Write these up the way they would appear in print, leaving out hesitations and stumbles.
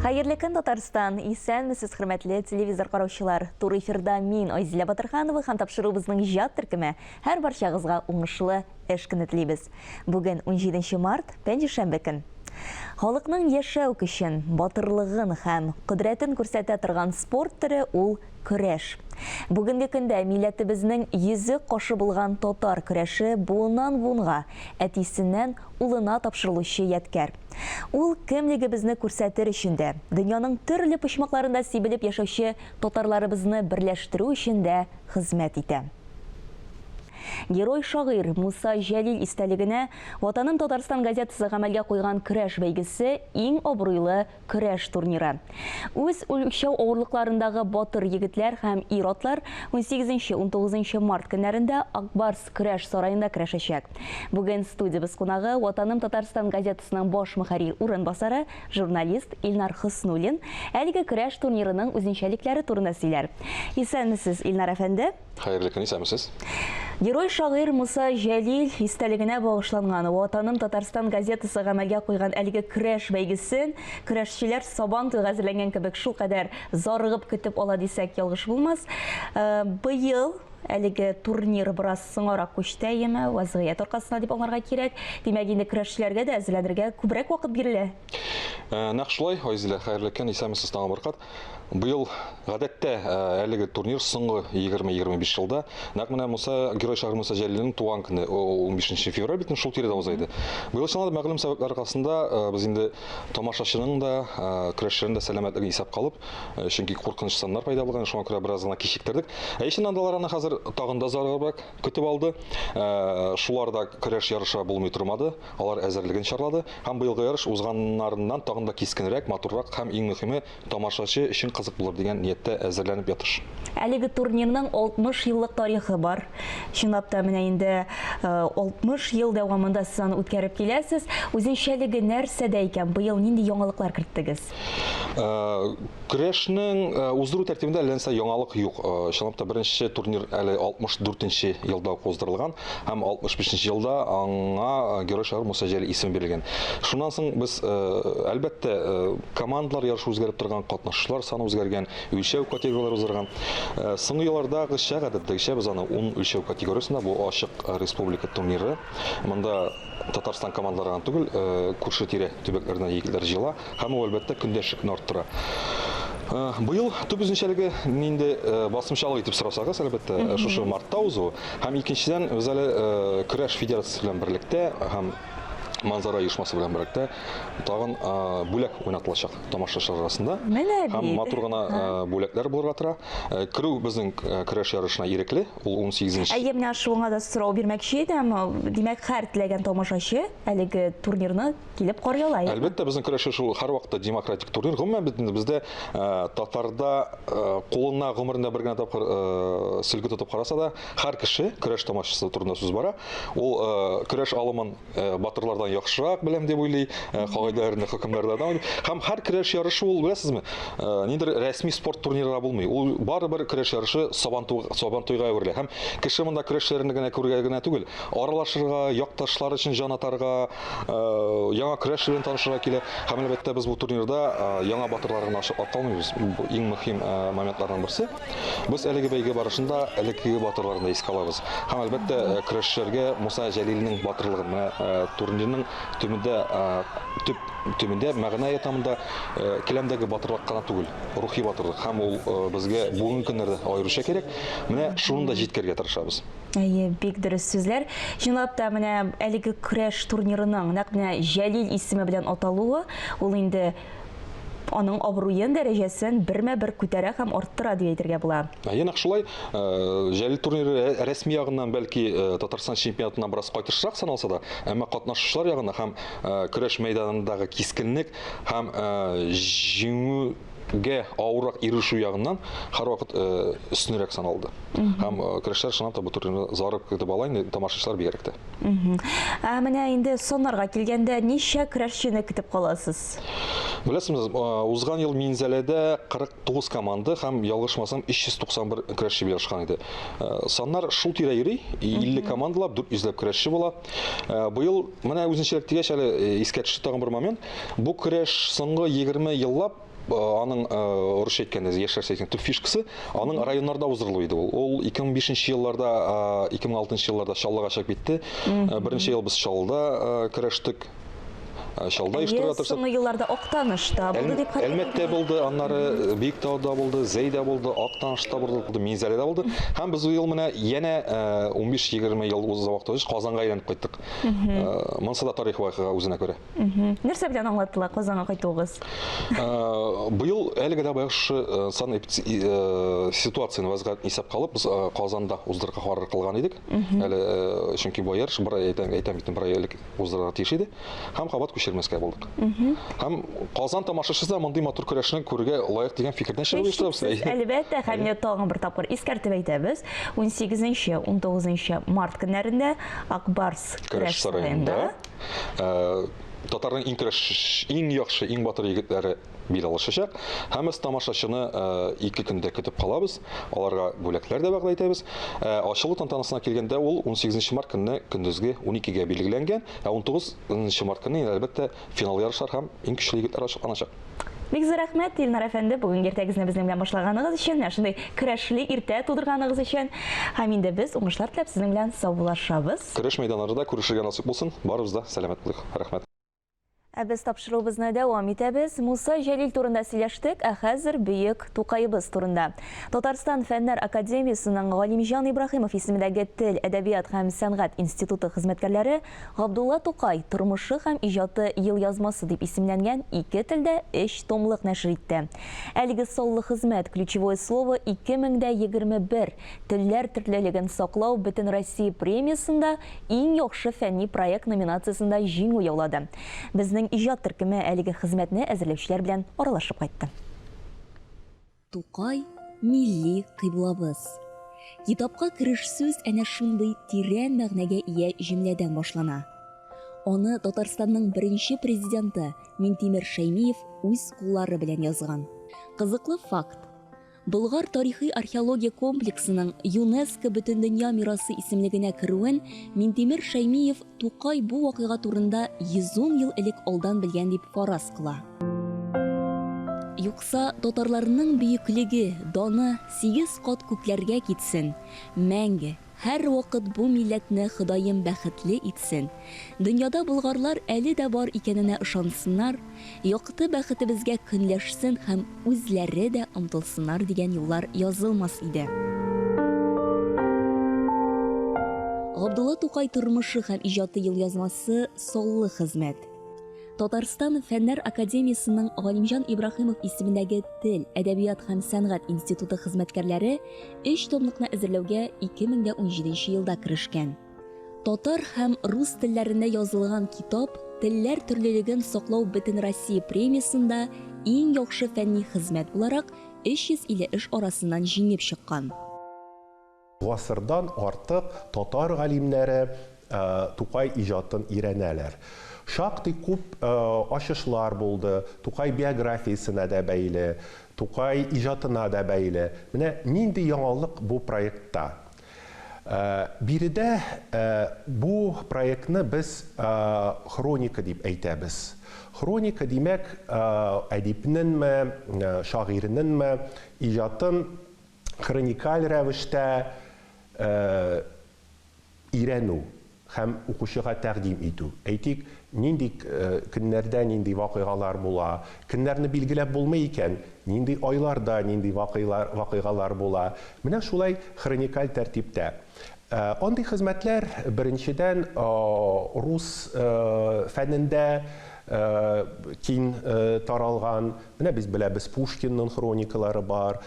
Хайырлы көн Татарстан, исәнмесез хөрмәтле телевизор караучылар. Тур эфирда мин Айзилә Батырханова һәм тапшырубызның иҗат төркеме һәр барчагызга уңышлы эш көне телибез. Бүген 17 март, пәнҗешәмбе көн. Халыкның яшәү көчен, батырлыгын һәм кодрәтен күрсәтә торган спорт төре ул көрәш. Бүгенге көндә милләтебезнең йөзе кашы булган татар көрәше буыннан буынга, әтисеннән улына тапшырылучы ядкәр. Ул кемлегебезне күрсәтер өчен дә, дөньяның төрле почмакларында сибелеп яшәүче татарларыбызны берләштерү өчен дә хезмәт итә. Герой шагыйрь Муса Җәлил истәлегенә Ватаным Татарстан газетасы гамәлгә куйган көрәш бәйгесе иң абруйлы көрәш турниры. Үз үлчәү авырлыкларындагы батыр егетләр һәм ир-атлар 18-19 март көннәрендә Акбарс көрәш сараенда көрәшәчәк. Бүген студиябыз кунагы Ватаным Татарстан газетасының баш мөхәррир урынбасары, журналист Илнар Хоснуллин әлеге көрәш турнирының үзенчәлекләре турында сөйләр. Исәнмесез, Илнар әфәнде? Хәерле көн, исәнмесез. Герой шагыйрь Муса Җәлил истәлегенә багышланган Ватаным Татарстан газетасы гамәлгә куйган әлеге көрәш бәйгесен көрәшчеләр сабан туйга әзерләнгән кебек шулкадәр зарыгып көтеп ала дисәк ялгыш булмас. Быел әлеге турнир бераз соңрак күчтә яме, вазгыять аркасында дип аңларга кирәк. Димәк, инде көрәшчеләргә дә әзерләнергә күбрәк вакыт бирелә. Нәкъ шулай, Айзилә, хәерле көн, исәнмесез тагын бер кат. Быел гадәттә әлеге турнир соңгы 20-25 елда нәкъ менә Герой шагыйрь Муса Җәлилнең туган көне 15 февраль бит шул тирәдә узайды. Быел чынлап мәгълүм сәбәпләр аркасында без инде тамашачының да, көрәшчеләрнең дә сәламәтлеген исәп калып, чөнки куркыныч саннар пайда булган, шуңа күрә бераз гына кичектердек. Иченнән алар аны хәзер тагын да зарыграк көтеп алды. Шуларда көрәш ярышы булмый тормады, алар әзерлеген чарлады һәм быелгы ярыш узганнарыннан тагын да кискенрәк, матуррак һәм иң мөһиме тамашачы өчен кызык булыр дигән ниятта әзерләнеп ятыш. Әлеге турнирның 60 еллык тарихы бар. Чынлап та менә инде 60 ел дәвамында сез аны үткәреп киләсез. Үзенчәлеге нәрсәдә икән? Быел нинди яңалыклар кертегез? Көрәшнең уздыру тәртибендә әлләнсә яңалык юк. Чынлап та беренче турнир әле 64 елда уздырылган һәм 65 елда аңа Герой шагыйрь Муса Җәлил исеме бирелгән. Шуннан соң без әлбәттә командалар ярышы үзгәреп торган, катнашучылар саны үзгәргән, үлчәү категорияләре үзгәргән. Соңгы еллардагыча гадәттәгечә без аны 10 үлчәү категориясендә, бу ачык республика турниры. Монда Татарстан командаларынан түгел, күрше тирә төбәкләрдән егетләр җыела һәм ул әлбәттә көндәшлекне арттыра. Быел төп үзенчәлеге нинди басымчалык итеп сорасагыз, әлбәттә шушы мартта узу һәм икенчедән без әле көрәш федерациясе белән берлектә һәм Манзара оешмасы белән бергә тагын бүләк уйнатылачак тамашачылар арасында. Һәм матур гына бүләкләр булырга тора. Керү безнең көрәш ярышына ирекле, ул 18-нче. Менә шуңа да сорау бирмәкче идем. Димәк, һәр теләгән тамашачы әлеге турнирны килеп карый ала. Әлбәттә, безнең көрәш шул һәрвакытта демократик турнир. Гомумән бездә татарда кулына гомерендә бер генә тапкыр сөлге тотып караса да, һәр кеше көрәш тамашачысы турында сүз бара. Ул көрәш алымын батырлардан яхшырак беләм дип уйлый, кагыйдәләрне, хөкемнәрдән. Һәм һәр көрәш ярышы ул, беләсезме, ниндидер рәсми спорт турниры булмый. Ул барыбер көрәш ярышы сабан туйга әверелә. Һәм кеше монда көрәшләрне генә күрергә генә түгел, аралашырга, якташлар өчен җан атарга, яңа көрәш белән танышырга килә. Һәм әлбәттә без бу турнирда яңа батырларны аталмыйбыз. Бу иң мөһим моментлардан берсе. Без әлеге бәйге барышында әлеге батырларны искә алабыз. Һәм әлбәттә көрәшчеләргә Муса Җәлилнең батырлыгын, турнирның төбендә мәгънә ятамында келәмдәге батырлык кына түгел, рухи батырлык һәм ул безгә бүгенге көннәрдә аеруча кирәк. Менә шуны да җиткәргә тырышабыз. Бик дөрес сүзләр. Чынлап та менә әлеге көрәш турнирының нәкъ менә Җәлил исеме белән аталуы, ул инде аның абруен дәрәҗәсен бермә-бер күтәрә һәм арттыра дип әйтергә була. Нәкъ шулай, Җәлил турниры рәсми ягыннан бәлки Татарстан чемпионатыннан бераз кайтышрак саналса да, әмма катнашучылар ягында һәм көрәш мәйданындагы кискенлек һәм җиңүгә авыррак ирешү ягыннан һәрвакыт өстенрәк саналды. Һәм көрәшчеләр чынлап та бу турнирны зарып көтеп ала инде, тамашачылар бигрәк тә. Менә инде соннарга килгәндә ничә көрәшчене көтеп каласыз? Беләсезме, узган ел Минзәләдә 49 команда һәм ялгышмасам 391 көрәшче ярашкан иде. Саннар шул тирә йөри, 50 командалап 400 көрәшче була. Быел менә үзенчәлек дигәч әле искә төште тагын бер момент. Бу көрәш соңгы 20 еллап аның орысча әйткәндә яшьләр төп фишкасы аның районнарда уздырылу иде ул. Ул 2005 елларда, 2006 елларда Чаллыга чыгып китте. Беренче ел без Чаллыда көрәштек. Чаллыда оештыруга тырыштык. Соңгы елларда Актанышта булды дип хәтерләйм. Әлмәттә булды, аннары Биектауда булды, Зәйдә булды, Актанышта булды, Минзәледә булды. Һәм без ел менә янә 15-20 ел уза вакытта Казанга әйләнеп кайттык. Монсы да тарихи вакыйга үзенә күрә. Нәрсә белән аңлаттылар Казанга кайтуыгыз? Быел әлегә дә баягы сан ситуацияны вазгат исәпкә алып, без Казанда уздырырга карар кылган идек. Әле чөнки бу яр бер әйтәм бит бер элек уздырырга тиеш иде. Һәм кабат күчермәскә булдык. Һәм Казан тамашачысы мондый матур көрәшне күрергә лаек дигән фикердән чыгып оештырабыз. Әлбәттә, һәм тагын бер тапкыр искәртеп әйтәбез. 18-19 март көннәрендә Акбарс көрәш сараенда татарның иң яхшы, иң батыр егетләре бил алышачак. Һәммәс тамашачыны 2 көндә көтеп калабыз. Аларга бүләкләр дә вәгъдә итәбез. Ачылу тантанасына килгәндә ул 18 март көнне көндезге 12-гә билгеләнгән. 19 март көнне әлбәттә финал ярышлар һәм иң көчле егетләр ачыкланачак. Бик зур рәхмәт, Илнар әфәнде, бүген иртәгезне безнең белән башлаганыгыз өчен, шундый көрәшле иртә тудырганыгыз өчен. Һәм инде без уңышлар теләп сезнең белән саубуллашабыз. Көрәш мәйданнарында күрешергә насыйп булсын. Барыбыз да сәламәт булыйк. Рәхмәт. Без тапшыруыбызны дәвам итәбез. Муса Җәлил турында сөйләштек, хәзер Бөек Тукайыбыз турында. Татарстан Фәннәр академиясының Галимҗан Ибраһимов исемендәге Тел, әдәбият һәм сәнгать институты хезмәткәрләре Габдулла Тукай тормышы һәм иҗаты елъязмасы дип исемләнгән 2 телдә 3 томлык нәшр итте. Әлеге саллы хезмәт ключевое слово 2021 телләр төрлелеген саклау бөтен Россия премиясында иң яхшы фәнни проект номинациясында җиңү яулады. Безнең иҗат төркеме әлеге хезмәтне әзерләүчеләр белән аралашып кайтты. Тукай милли кыйблабыз. Китапка кереш сүз әнә шундый тирән мәгънәгә ия җөмләдән башлана. Аны Татарстанның беренче президенты Минтимер Шәймиев үз куллары белән язган. Кызыклы факт. Болгар тарихи археология комплексының ЮНЕСКО Бөтендөнья мирасы исемлегенә керүен Минтимер Шәймиев Тукай бу вакыйга турында 110 ел элек алдан белгән дип фараз кыла. Юкса татарларның бөеклеге, даны 8 кат күкләргә китсен, мәңге һәр вакыт бу милләтне Ходаем бәхетле итсен. Дөньяда болгарлар әле дә бар икәненә ышансыннар, якты бәхетебезгә көнләшсен һәм үзләре дә омтылсыннар дигән юллар язылмас иде. Габдулла Тукай тормышы һәм иҗаты елъязмасы саллы хезмәт. Татарстан Фәннәр академиясының Галимҗан Ибраһимов исемендәге Тел, әдәбият һәм сәнгать институты хезмәткәрләре 3 томлыкны әзерләүгә 2017 елда керешкән. Татар һәм рус телләрендә язылган китап телләр төрлелеген саклау бөтен Россия премиясында иң яхшы фәнни хезмәт буларак 350 эш арасыннан җиңеп чыккан. Гасырдан артык татар галимнәре Тукай иҗатын өйрәнәләр. Шактый күп ачышлар булды, Тукай биографиясына да бәйле, Тукай иҗатына да бәйле. Менә нинди яңалык бу проектта. Биредә бу проектны без хроника дип әйтәбез. Хроника димәк әдипнеңме, шагыйрьнеңме иҗатын хроникаль рәвештә өйрәнү һәм укучыга тәкъдим итү. Әйтик, нинди көннәрдә нинди вакыйгалар була, көннәрне билгеләп булмый икән, нинди айларда нинди вакыйгалар була. Менә шулай хроникаль тәртиптә. Андый хезмәтләр беренчедән рус фәнендә киң таралган. Менә без беләбез, Пушкинның хроникалары бар,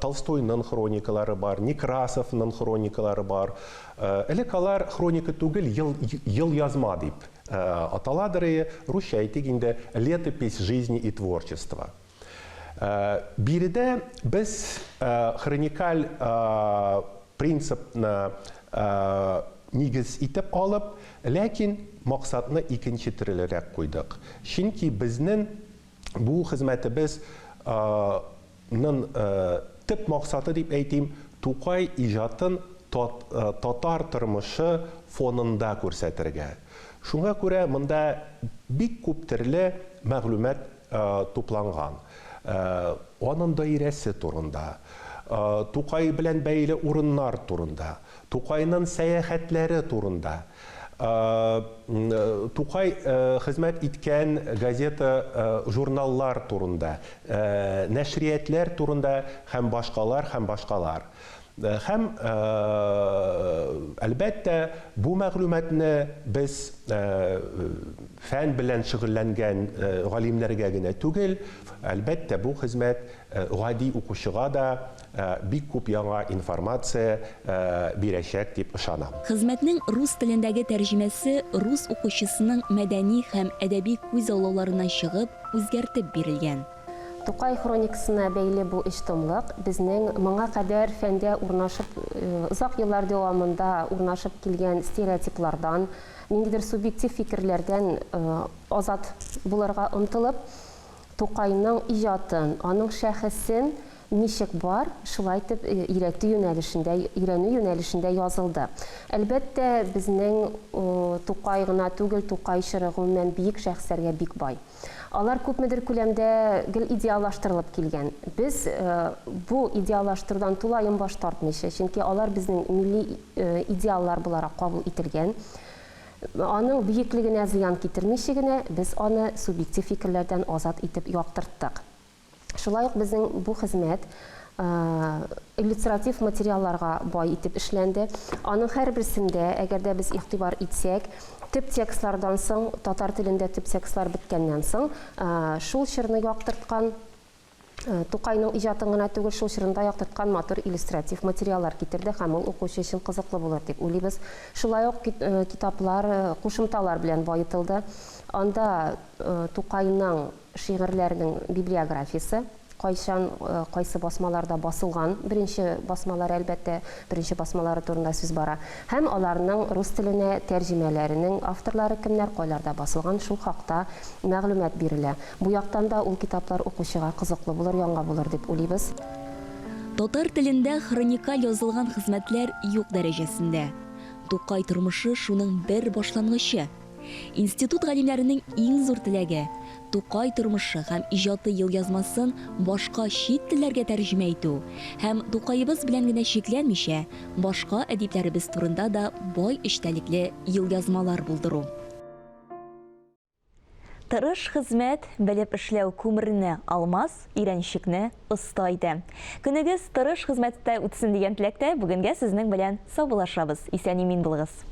Толстойның хроникалары бар, Некрасовның хроникалары бар. Элек алар хроника түгел, ел язма дип аталадыр, русча әйтик инде летопись жизни и творчества. Биредә без хроникаль принципны нигез итеп алып, ләкин максатны икенче төрлерәк куйдык. Чөнки безнең бу хезмәтебез төп максаты дип әйтим, Тукай иҗатын татар тормышы фонында күрсәтергә. Шуңа күрә монда бик күп төрле мәгълүмат тупланган. Аның даирәсе турында, Тукай белән бәйле урыннар турында, Тукайның сәяхәтләре турында, Тукай хезмәт иткән газета, журналлар турында, нәшриятләр турында һәм башкалар. Һәм әлбәттә бу мәгълүматны біз фән белән шөгыльләнгән галимнәргә генә түгел, әлбәттә бу хезмәт гади укучыга да бик күп яңа информация бирәчәк дип ышанам. Хезмәтнең рус телендәге тәрҗемәсе рус укучысының мәдәни һәм әдәби күз аллауларыннан чыгып, үзгәртеп бирелгән. Тукай хроникасына бәйле бу иҗтимлык безнең моңа кадәр фәндә урнашып, озак еллар дәвамында урнашып килгән стереотиплардан, ниндидер субъектив фикерләрдән азат булырга омтылып, Тукайның иҗатын, аның шәхесен ничек бар, шулай итеп өйрәнү юнәлешендә язылды. Әлбәттә, безнең Тукай гына түгел, Тукай чоры гомумән биек шәхесләргә бик бай. Алар күпмедер күләмдә гел идеаллаштырылып килгән. Без бу идеаллаштырудан тулаем баш тартмыйча, чөнки алар безнең милли идеаллар буларак кабул ителгән. Аның биеклегенә зыян китермичә генә, без аны субъектив фикерләрдән азат итеп яктырттык. Шулай ук безнең бу хезмәт иллюстратив материалларга бай итеп эшләнде. Аның һәрберсендә, әгәр дә без игътибар итсәк, төп текстлардан соң, татар телендә төп текстлар биткәннән соң, шул чорны яктырткан, Тукайның иҗатын гына түгел, шул чорында яктырткан матур иллюстратив материаллар китерде һәм ул укучы өчен кызыклы булыр дип уйлыйбыз. Шулай ук китаплар, кушымталар белән баетылды. Анда Тукайның шигырьләренең библиографиясе, кайчан кайсы басмаларда басылган, беренче басмалар әлбәттә, беренче басмалары турында сүз бара. Һәм аларның рус теленә тәрҗемәләренең авторлары кемнәр, кайларда басылган, шул хакта мәгълүмат бирелә. Бу яктан да ул китаплар укучыга кызыклы булыр, яңа булыр дип уйлыйбыз. Татар телендә хроникаль язылган хезмәтләр юк дәрәҗәсендә. Тукай тормышы шуның бер башлангычы. Институт галимнәренең иң зур теләге Тукай тормышы һәм иҗаты елъязмасын башка чит телләргә тәрҗемә итү һәм Тукайыбыз белән генә шикләнмичә, башка әдипләребез турында да бай эчтәлекле елъязмалар булдыру. Тырыш хезмәт, белеп эшләү күмерне алмас, өйрәнчекне оста итә. Көнегез тырыш хезмәттә үтсен дигән теләктә, бүгенгә сезнең белән саубуллашабыз. Исән-имин булыгыз.